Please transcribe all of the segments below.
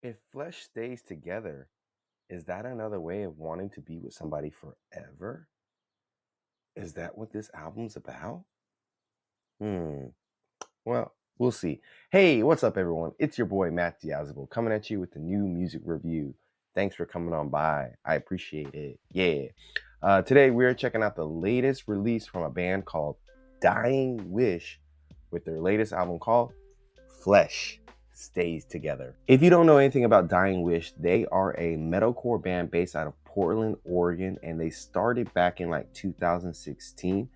If flesh stays together, is that another way of wanting to be with somebody forever? Is that what this album's about? Hmm. Well, we'll see. Hey, what's up, everyone? It's your boy Matt Diazable coming at you with the new music review. Thanks for coming on by. I appreciate it. Yeah. Today we're checking out the latest release from a band called Dying Wish with their latest album called Flesh Stays Together. If you don't know anything about Dying Wish, they are a metalcore band based out of Portland, Oregon, and they started back in like 2016.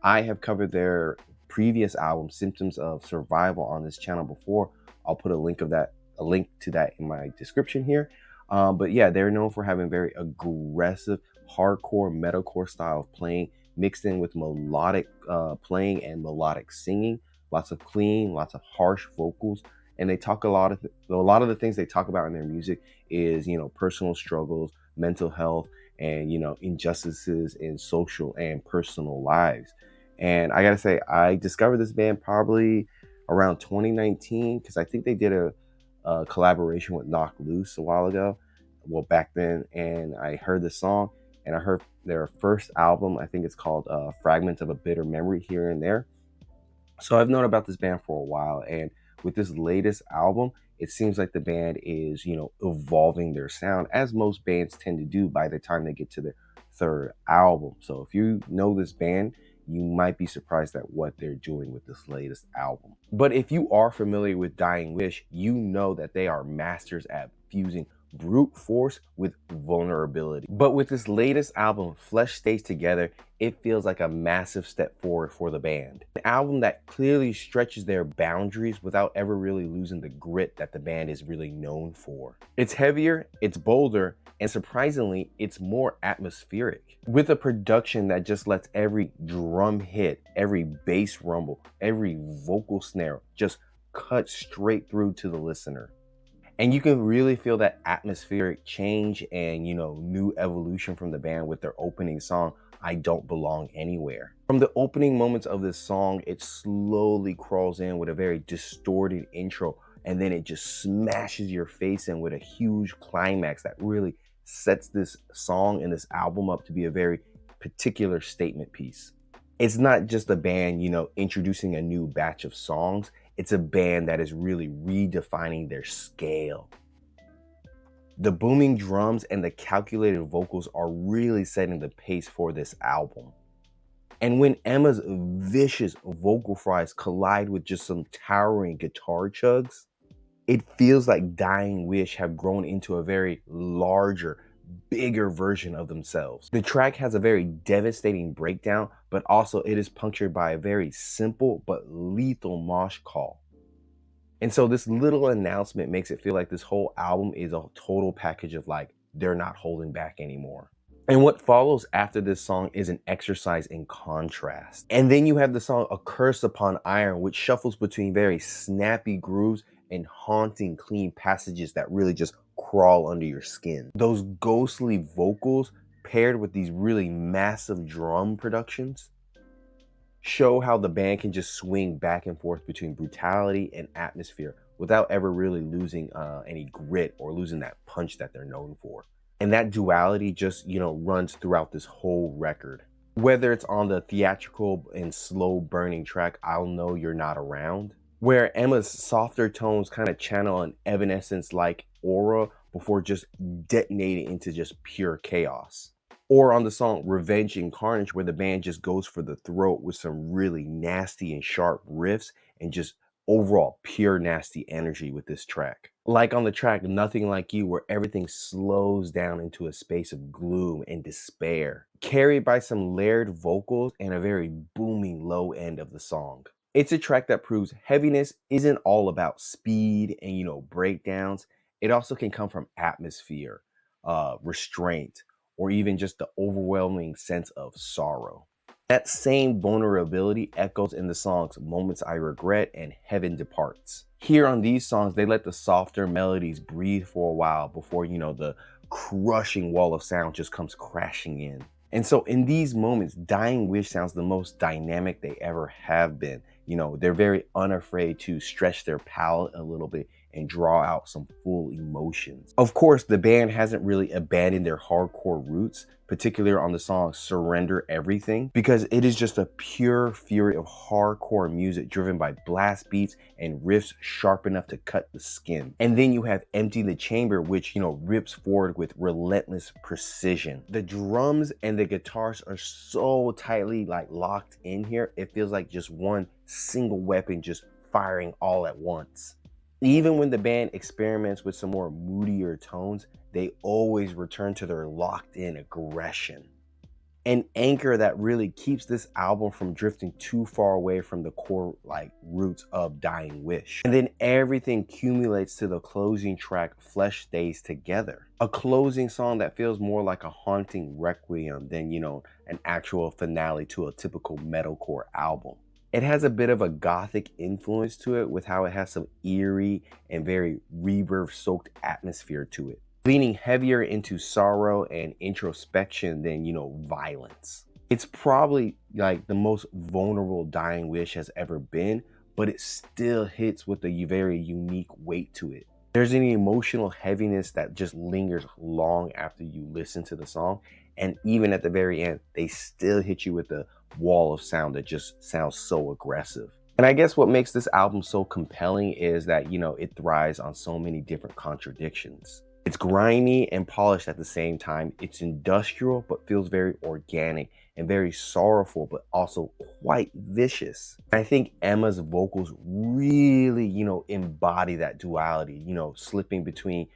I have covered their previous album, Symptoms of Survival, on this channel before. I'll put a link to that in my description here. But yeah, they're known for having very aggressive, hardcore, metalcore style of playing, mixed in with melodic playing and melodic singing. Lots of clean, lots of harsh vocals, and they talk a lot of the things they talk about in their music is, personal struggles, mental health, and injustices in social and personal lives. And I gotta say, I discovered this band probably around 2019 because I think they did a collaboration with Knock Loose a while ago, well back then, and I heard the song and I heard their first album. I think it's called Fragments of a Bitter Memory here and there. So I've known about this band for a while, and with this latest album, it seems like the band is, evolving their sound, as most bands tend to do by the time they get to their third album. So if you know this band, you might be surprised at what they're doing with this latest album. But if you are familiar with Dying Wish, you know that they are masters at fusing brute force with vulnerability. But with this latest album, Flesh Stays Together, it feels like a massive step forward for the band. An album that clearly stretches their boundaries without ever really losing the grit that the band is really known for. It's heavier, it's bolder, and surprisingly, it's more atmospheric, with a production that just lets every drum hit, every bass rumble, every vocal snare just cut straight through to the listener. And you can really feel that atmospheric change and, new evolution from the band with their opening song, I Don't Belong Anywhere. From the opening moments of this song, it slowly crawls in with a very distorted intro, and then it just smashes your face in with a huge climax that really sets this song and this album up to be a very particular statement piece. It's not just a band, introducing a new batch of songs. It's a band that is really redefining their scale. The booming drums and the calculated vocals are really setting the pace for this album. And when Emma's vicious vocal fries collide with just some towering guitar chugs, it feels like Dying Wish have grown into a very larger, bigger version of themselves. The track has a very devastating breakdown, but also it is punctured by a very simple but lethal mosh call. And so this little announcement makes it feel like this whole album is a total package of like, they're not holding back anymore. And what follows after this song is an exercise in contrast. And then you have the song A Curse Upon Iron, which shuffles between very snappy grooves and haunting clean passages that really just crawl under your skin. Those ghostly vocals paired with these really massive drum productions show how the band can just swing back and forth between brutality and atmosphere without ever really losing any grit or losing that punch that they're known for. And that duality just, runs throughout this whole record. Whether it's on the theatrical and slow burning track, I'll Know You're Not Around, where Emma's softer tones kind of channel an Evanescence-like aura before just detonating into just pure chaos. Or on the song Revenge and Carnage, where the band just goes for the throat with some really nasty and sharp riffs and just overall pure nasty energy with this track. Like on the track Nothing Like You, where everything slows down into a space of gloom and despair, carried by some layered vocals and a very booming low end of the song. It's a track that proves heaviness isn't all about speed and, breakdowns. It also can come from atmosphere, restraint, or even just the overwhelming sense of sorrow. That same vulnerability echoes in the songs Moments I Regret and Heaven Departs. Here on these songs, they let the softer melodies breathe for a while before, the crushing wall of sound just comes crashing in. And so in these moments, Dying Wish sounds the most dynamic they ever have been. They're very unafraid to stretch their palette a little bit and draw out some full emotions. Of course, the band hasn't really abandoned their hardcore roots, particularly on the song Surrender Everything, because it is just a pure fury of hardcore music driven by blast beats and riffs sharp enough to cut the skin. And then you have Empty the Chamber, which, rips forward with relentless precision. The drums and the guitars are so tightly locked in here, it feels like just one single weapon just firing all at once. Even when the band experiments with some more moodier tones, they always return to their locked-in aggression. An anchor that really keeps this album from drifting too far away from the core roots of Dying Wish. And then everything accumulates to the closing track, Flesh Stays Together. A closing song that feels more like a haunting requiem than, an actual finale to a typical metalcore album. It has a bit of a gothic influence to it, with how it has some eerie and very reverb-soaked atmosphere to it, leaning heavier into sorrow and introspection than, violence. It's probably the most vulnerable Dying Wish has ever been, but it still hits with a very unique weight to it. There's an emotional heaviness that just lingers long after you listen to the song, and even at the very end, they still hit you with a wall of sound that just sounds so aggressive. And I guess what makes this album so compelling is that, it thrives on so many different contradictions. It's grimy and polished at the same time. It's industrial, but feels very organic, and very sorrowful, but also quite vicious. I think Emma's vocals really, embody that duality, slipping between,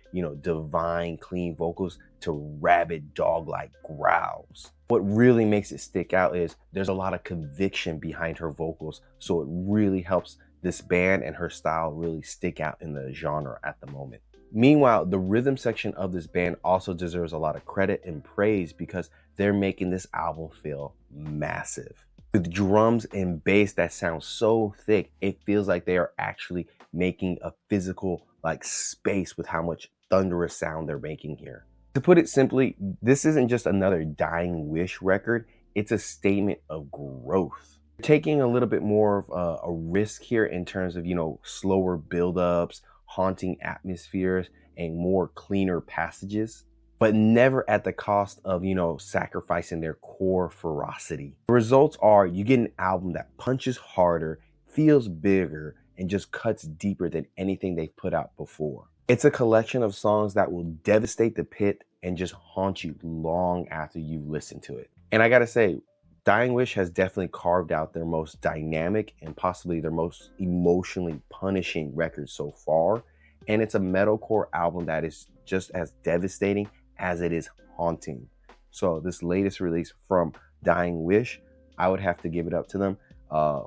divine, clean vocals to rabid dog-like growls. What really makes it stick out is there's a lot of conviction behind her vocals, so it really helps this band and her style really stick out in the genre at the moment. Meanwhile, the rhythm section of this band also deserves a lot of credit and praise, because they're making this album feel massive. With drums and bass that sound so thick, it feels like they are actually making a physical space with how much thunderous sound they're making here. To put it simply, this isn't just another Dying Wish record, it's a statement of growth. Taking a little bit more of a risk here in terms of, slower buildups, haunting atmospheres, and more cleaner passages, but never at the cost of, sacrificing their core ferocity. The results are you get an album that punches harder, feels bigger, and just cuts deeper than anything they've put out before. It's a collection of songs that will devastate the pit and just haunt you long after you've listened to it. And I gotta say, Dying Wish has definitely carved out their most dynamic and possibly their most emotionally punishing record so far. And it's a metalcore album that is just as devastating as it is haunting. So this latest release from Dying Wish, I would have to give it up to them.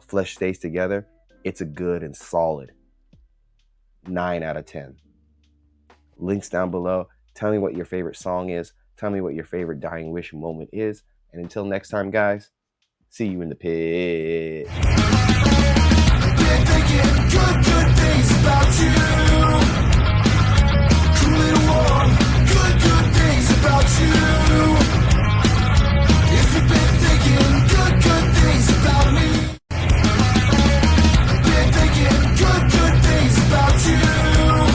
Flesh Stays Together, it's a good and solid 9 out of 10. Links down below. Tell me what your favorite song is. Tell me what your favorite Dying Wish moment is. And until next time, guys, see you in the pit. Good things about you.